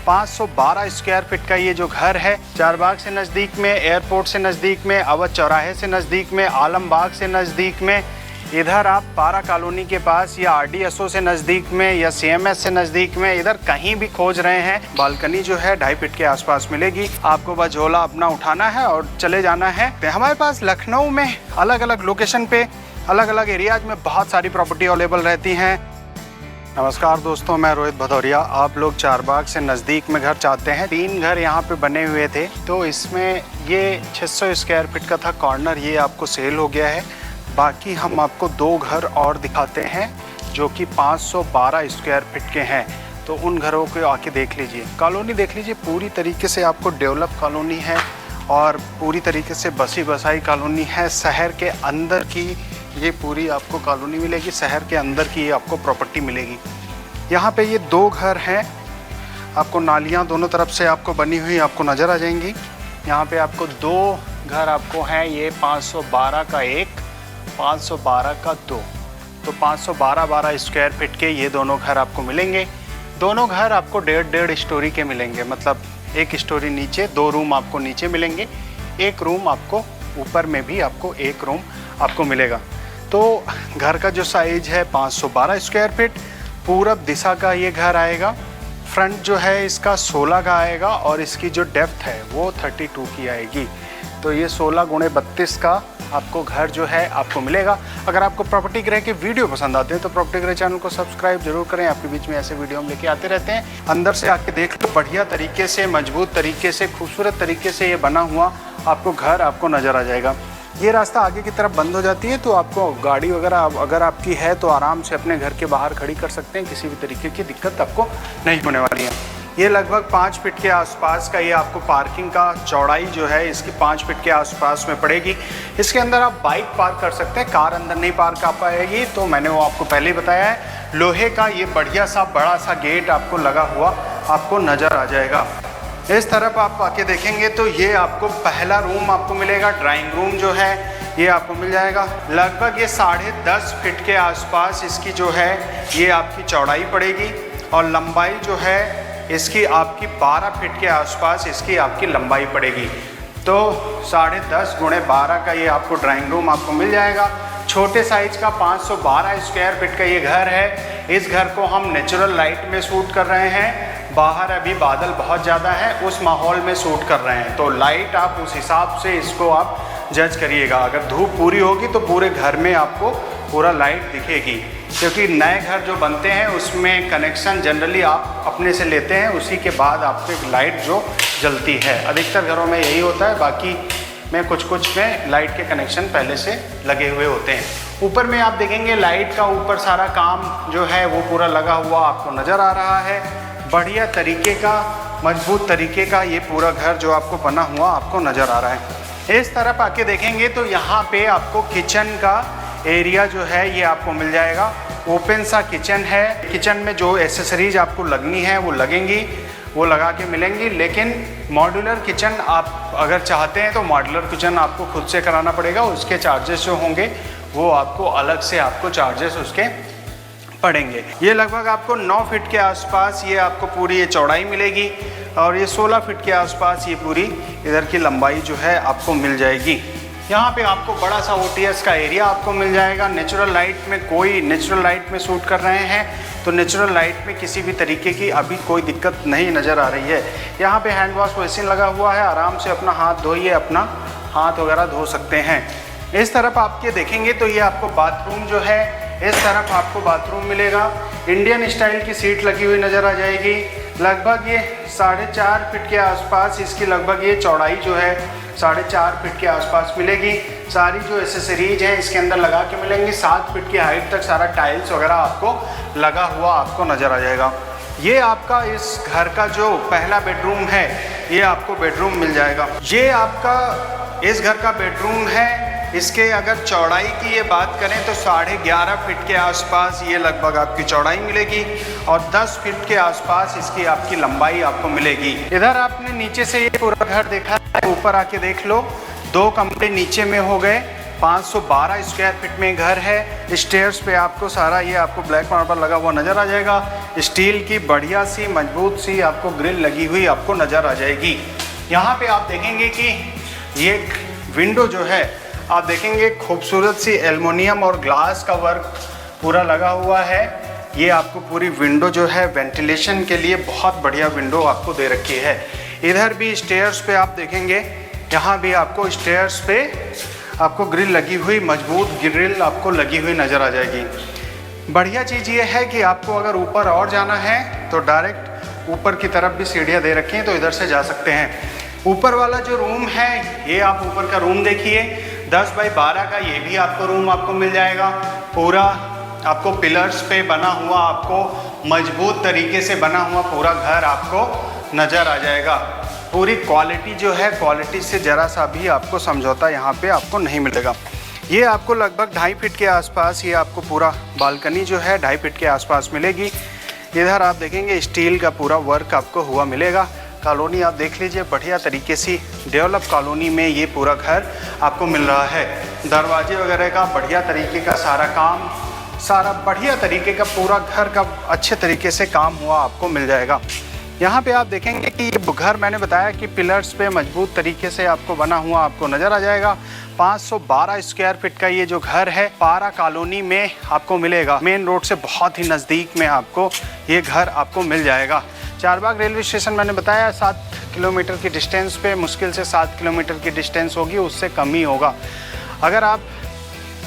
512 square feet का ये जो घर है, चारबाग से नज़दीक में, एयरपोर्ट से नज़दीक में, अवध चौराहे से नज़दीक में, आलमबाग से नज़दीक में, इधर आप पारा कॉलोनी के पास या RDSO से नज़दीक में या CMS से नज़दीक में, इधर कहीं भी खोज रहे हैं, बालकनी जो है 2.5 फीट के आसपास मिलेगी। आपको बस झोला अपना उठाना है और चले जाना है। हमारे पास लखनऊ में अलग अलग लोकेशन पे, अलग अलग एरियाज में बहुत सारी प्रॉपर्टी अवेलेबल रहती हैं। नमस्कार दोस्तों, मैं रोहित भदौरिया। आप लोग चारबाग से नज़दीक में घर चाहते हैं। 3 घर यहाँ पे बने हुए थे, तो इसमें ये 600 स्क्वायर फीट का था कॉर्नर, ये आपको सेल हो गया है। बाकी हम आपको 2 घर और दिखाते हैं जो कि 512 स्क्वायर फीट के हैं, तो उन घरों को आके देख लीजिए। कॉलोनी देख लीजिए, पूरी तरीके से आपको डेवलप कॉलोनी है और पूरी तरीके से बसी बसाई कॉलोनी है। शहर के अंदर की ये पूरी आपको कॉलोनी मिलेगी, शहर के अंदर की ये आपको प्रॉपर्टी मिलेगी। यहाँ पे ये 2 घर हैं, आपको नालियाँ दोनों तरफ से आपको बनी हुई आपको नज़र आ जाएंगी। यहाँ पे आपको 2 घर आपको हैं, ये 512 का 1, 512 का 2, तो 512 स्क्वायर फीट के ये दोनों घर आपको मिलेंगे। दोनों घर आपको 1.5 स्टोरी के मिलेंगे, मतलब 1 स्टोरी नीचे, 2 रूम आपको नीचे मिलेंगे, 1 रूम आपको ऊपर में भी आपको 1 रूम आपको मिलेगा। तो घर का जो साइज है 512 स्क्वायर फीट, पूरब दिशा का ये घर आएगा। फ्रंट जो है इसका 16 का आएगा और इसकी जो डेप्थ है वो 32 की आएगी। तो ये 16 × 32 का आपको घर जो है आपको मिलेगा। अगर आपको प्रॉपर्टी गृह के वीडियो पसंद आते हैं तो प्रॉपर्टी गृह चैनल को सब्सक्राइब जरूर करें। आपके बीच में ऐसे वीडियो हम लेके आते रहते हैं। अंदर से आके देख लो, बढ़िया तरीके से, मजबूत तरीके से, खूबसूरत तरीके से ये बना हुआ आपको घर आपको नज़र आ जाएगा। ये रास्ता आगे की तरफ बंद हो जाती है, तो आपको गाड़ी वगैरह अगर आपकी है तो आराम से अपने घर के बाहर खड़ी कर सकते हैं, किसी भी तरीके की दिक्कत आपको नहीं होने वाली है। ये लगभग 5 फीट के आसपास का ये आपको पार्किंग का चौड़ाई जो है इसकी 5 फीट के आसपास में पड़ेगी। इसके अंदर आप बाइक पार्क कर सकते हैं, कार अंदर नहीं पार्क आ पाएगी, तो मैंने वो आपको पहले ही बताया है। लोहे का ये बढ़िया सा बड़ा सा गेट आपको लगा हुआ आपको नज़र आ जाएगा। इस तरफ आप आके देखेंगे तो ये आपको पहला रूम आपको मिलेगा। ड्राइंग रूम जो है ये आपको मिल जाएगा। लगभग ये 10.5 फीट के आसपास इसकी जो है ये आपकी चौड़ाई पड़ेगी और लंबाई जो है इसकी आपकी 12 फीट के आसपास इसकी आपकी लंबाई पड़ेगी। तो 10.5 × 12 का ये आपको ड्राइंग रूम आपको मिल जाएगा। छोटे साइज का 512 स्क्वायर फीट का ये घर है। इस घर को हम नेचुरल लाइट में शूट कर रहे हैं। बाहर अभी बादल बहुत ज़्यादा है, उस माहौल में शूट कर रहे हैं, तो लाइट आप उस हिसाब से इसको आप जज करिएगा। अगर धूप पूरी होगी तो पूरे घर में आपको पूरा लाइट दिखेगी, क्योंकि नए घर जो बनते हैं उसमें कनेक्शन जनरली आप अपने से लेते हैं, उसी के बाद आपको लाइट जो जलती है। अधिकतर घरों में यही होता है, बाकी में कुछ में लाइट के कनेक्शन पहले से लगे हुए होते हैं। ऊपर में आप देखेंगे लाइट का ऊपर सारा काम जो है वो पूरा लगा हुआ आपको नज़र आ रहा है। बढ़िया तरीके का, मजबूत तरीके का ये पूरा घर जो आपको बना हुआ आपको नज़र आ रहा है। इस तरफ आके देखेंगे तो यहाँ पे आपको किचन का एरिया जो है ये आपको मिल जाएगा। ओपन सा किचन है। किचन में जो एसेसरीज आपको लगनी है वो लगेंगी, वो लगा के मिलेंगी। लेकिन मॉड्यूलर किचन आप अगर चाहते हैं तो मॉड्यूलर किचन आपको खुद से कराना पड़ेगा। उसके चार्जेस जो होंगे वो आपको अलग से आपको चार्जेस उसके पड़ेंगे। ये लगभग आपको 9 फीट के आसपास ये आपको पूरी ये चौड़ाई मिलेगी और ये 16 फीट के आसपास ये पूरी इधर की लंबाई जो है आपको मिल जाएगी। यहाँ पे आपको बड़ा सा OTS का एरिया आपको मिल जाएगा। नेचुरल लाइट में नेचुरल लाइट में शूट कर रहे हैं, तो नेचुरल लाइट में किसी भी तरीके की अभी कोई दिक्कत नहीं नज़र आ रही है। यहाँ पे हैंड वॉश बेसिन लगा हुआ है, आराम से अपना हाथ धोइए, अपना हाथ वगैरह धो सकते हैं। इस तरफ आपके देखेंगे तो ये आपको बाथरूम जो है, इस तरफ आपको बाथरूम मिलेगा। इंडियन स्टाइल की सीट लगी हुई नज़र आ जाएगी। लगभग ये 4.5 फीट के आसपास इसकी लगभग ये चौड़ाई जो है 4.5 फीट के आसपास मिलेगी। सारी जो एसेसरीज हैं इसके अंदर लगा के मिलेंगी। 7 फीट की हाइट तक सारा टाइल्स वगैरह आपको लगा हुआ आपको नज़र आ जाएगा। ये आपका इस घर का जो पहला बेडरूम है ये आपको बेडरूम मिल जाएगा। ये आपका इस घर का बेडरूम है। इसके अगर चौड़ाई की ये बात करें तो 11.5 फीट के आसपास ये लगभग आपकी चौड़ाई मिलेगी और 10 फीट के आसपास इसकी आपकी लंबाई आपको मिलेगी। इधर आपने नीचे से ये पूरा घर देखा है, ऊपर आके देख लो, 2 कमरे नीचे में हो गए, 512 स्क्वायर फीट में घर है। स्टेयर्स पे आपको सारा ये आपको ब्लैक मार्बल लगा हुआ नज़र आ जाएगा। स्टील की बढ़िया सी मजबूत सी आपको ग्रिल लगी हुई आपको नज़र आ जाएगी। यहाँ पे आप देखेंगे कि ये विंडो जो है आप देखेंगे खूबसूरत सी एल्युमिनियम और ग्लास का वर्क पूरा लगा हुआ है। ये आपको पूरी विंडो जो है वेंटिलेशन के लिए बहुत बढ़िया विंडो आपको दे रखी है। इधर भी स्टेयर्स पे आप देखेंगे, यहाँ भी आपको स्टेयर्स पे आपको ग्रिल लगी हुई मजबूत ग्रिल आपको लगी हुई नज़र आ जाएगी। बढ़िया चीज़ ये है कि आपको अगर ऊपर और जाना है तो डायरेक्ट ऊपर की तरफ भी सीढ़ियाँ दे रखी हैं, तो इधर से जा सकते हैं। ऊपर वाला जो रूम है ये आप ऊपर का रूम देखिए, 10 बाई 12 का ये भी आपको रूम आपको मिल जाएगा। पूरा आपको पिलर्स पे बना हुआ आपको मजबूत तरीके से बना हुआ पूरा घर आपको नज़र आ जाएगा। पूरी क्वालिटी जो है क्वालिटी से ज़रा सा भी आपको समझौता यहाँ पे आपको नहीं मिलेगा। ये आपको लगभग 2.5 फीट के आसपास ये आपको पूरा बालकनी जो है 2.5 फीट के आसपास मिलेगी। इधर आप देखेंगे स्टील का पूरा वर्क आपको हुआ मिलेगा। कॉलोनी आप देख लीजिए, बढ़िया तरीके से डेवलप कॉलोनी में ये पूरा घर आपको मिल रहा है। दरवाजे वगैरह का बढ़िया तरीके का सारा काम, सारा बढ़िया तरीके का पूरा घर का अच्छे तरीके से काम हुआ आपको मिल जाएगा। यहाँ पे आप देखेंगे कि ये घर मैंने बताया कि पिलर्स पे मजबूत तरीके से आपको बना हुआ आपको नज़र आ जाएगा। 512 स्क्वायर फीट का ये जो घर है पारा कॉलोनी में आपको मिलेगा। मेन रोड से बहुत ही नज़दीक में आपको ये घर आपको मिल जाएगा। चारबाग रेलवे स्टेशन मैंने बताया 7 किलोमीटर की डिस्टेंस पे, मुश्किल से 7 किलोमीटर की डिस्टेंस होगी, उससे कम ही होगा। अगर आप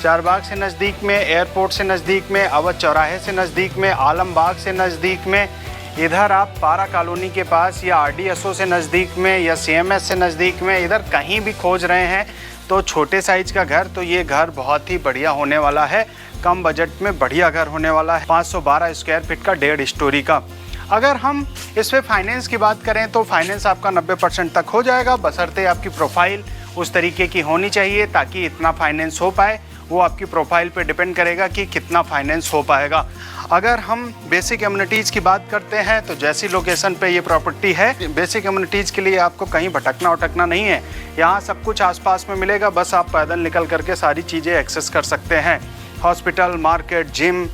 चारबाग से नज़दीक में, एयरपोर्ट से नज़दीक में, अवध चौराहे से नज़दीक में, आलमबाग से नज़दीक में, इधर आप पारा कॉलोनी के पास या RDSO से नज़दीक में या CMS से नज़दीक में, इधर कहीं भी खोज रहे हैं तो छोटे साइज़ का घर, तो ये घर बहुत ही बढ़िया होने वाला है। कम बजट में बढ़िया घर होने वाला है। 512 स्क्वायर फीट का 1.5 स्टोरी का। अगर हम इस पर फाइनेंस की बात करें तो फाइनेंस आपका 90% तक हो जाएगा, बशर्ते आपकी प्रोफाइल उस तरीके की होनी चाहिए ताकि इतना फाइनेंस हो पाए। वो आपकी प्रोफाइल पे डिपेंड करेगा कि कितना फाइनेंस हो पाएगा। अगर हम बेसिक एमिनिटीज़ की बात करते हैं तो जैसी लोकेशन पे ये प्रॉपर्टी है, बेसिक एमिनिटीज़ के लिए आपको कहीं भटकना उटकना नहीं है। यहाँ सब कुछ आसपास में मिलेगा, बस आप पैदल निकल करके सारी चीज़ें एक्सेस कर सकते हैं। हॉस्पिटल, मार्केट, जिम,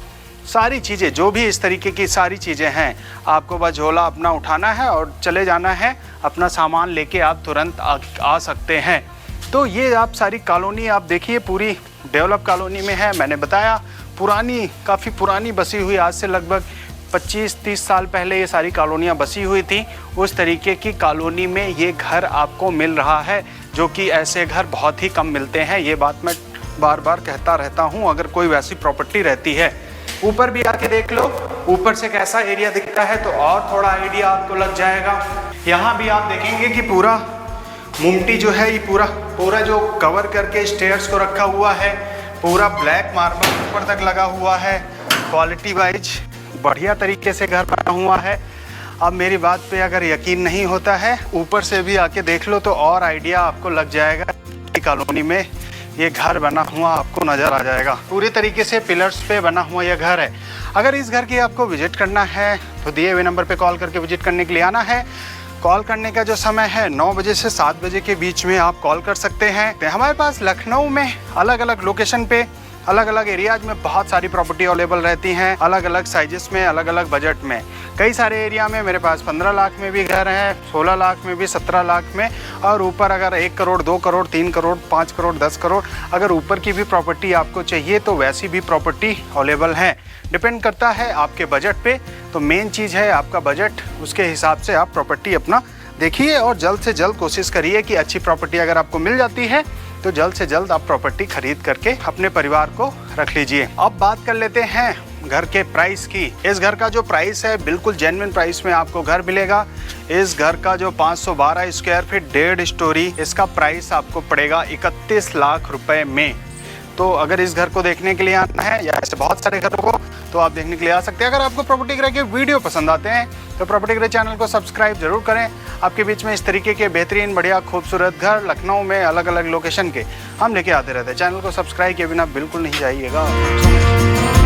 सारी चीज़ें जो भी इस तरीके की सारी चीज़ें हैं, आपको बस झोला अपना उठाना है और चले जाना है, अपना सामान लेके आप तुरंत आ सकते हैं। तो ये आप सारी कॉलोनी आप देखिए पूरी डेवलप कॉलोनी में है। मैंने बताया पुरानी, काफ़ी पुरानी बसी हुई, आज से लगभग 25-30 साल पहले ये सारी कॉलोनियाँ बसी हुई थी। उस तरीके की कॉलोनी में ये घर आपको मिल रहा है, जो कि ऐसे घर बहुत ही कम मिलते हैं। ये बात मैं बार बार कहता रहता हूँ। अगर कोई वैसी प्रॉपर्टी रहती है, ऊपर भी आके देख लो ऊपर से कैसा एरिया दिखता है तो और थोड़ा आइडिया आपको लग जाएगा। यहाँ भी आप देखेंगे कि पूरा मुमटी जो है ये पूरा जो कवर करके स्टेयर्स को रखा हुआ है, पूरा ब्लैक मार्बल ऊपर तक लगा हुआ है। क्वालिटी वाइज बढ़िया तरीके से घर बना हुआ है। अब मेरी बात पे अगर यकीन नहीं होता है, ऊपर से भी आके देख लो तो और आइडिया आपको लग जाएगा कि कॉलोनी में ये घर बना हुआ आपको नज़र आ जाएगा। पूरी तरीके से पिलर्स पे बना हुआ यह घर है। अगर इस घर की आपको विजिट करना है तो दिए हुए नंबर पे कॉल करके विजिट करने के लिए आना है। कॉल करने का जो समय है 9 बजे से 7 बजे के बीच में आप कॉल कर सकते हैं। हमारे पास लखनऊ में अलग अलग लोकेशन पे, अलग अलग एरियाज में बहुत सारी प्रॉपर्टी अवेलेबल रहती हैं, अलग अलग साइजेस में, अलग अलग बजट में। कई सारे एरिया में मेरे पास 15 लाख में भी घर हैं, 16 लाख में भी, 17 लाख में, और ऊपर अगर 1 करोड़, 2 करोड़, 3 करोड़, 5 करोड़, 10 करोड़ अगर ऊपर की भी प्रॉपर्टी आपको चाहिए तो वैसी भी प्रॉपर्टी अवेलेबल हैं। डिपेंड करता है आपके बजट पे। तो मेन चीज़ है आपका बजट, उसके हिसाब से आप प्रॉपर्टी अपना देखिए और जल्द से जल्द कोशिश करिए कि अच्छी प्रॉपर्टी अगर आपको मिल जाती है तो जल्द से जल्द आप प्रॉपर्टी खरीद करके अपने परिवार को रख लीजिए। अब बात कर लेते हैं घर के प्राइस की। इस घर का जो प्राइस है बिल्कुल जेन्युइन प्राइस में आपको घर मिलेगा। इस घर का जो 512 स्क्वायर फीट 1.5 स्टोरी, इसका प्राइस आपको पड़ेगा 31 लाख रुपए में। तो अगर इस घर को देखने के लिए आना है या ऐसे बहुत सारे घरों को तो आप देखने के लिए आ सकते हैं। अगर आपको प्रॉपर्टी ग्रे के वीडियो पसंद आते हैं तो प्रॉपर्टी ग्रे चैनल को सब्सक्राइब जरूर करें। आपके बीच में इस तरीके के बेहतरीन बढ़िया खूबसूरत घर लखनऊ में अलग अलग लोकेशन के हम लेके आते रहते हैं। चैनल को सब्सक्राइब किए बिना बिल्कुल नहीं जाइएगा।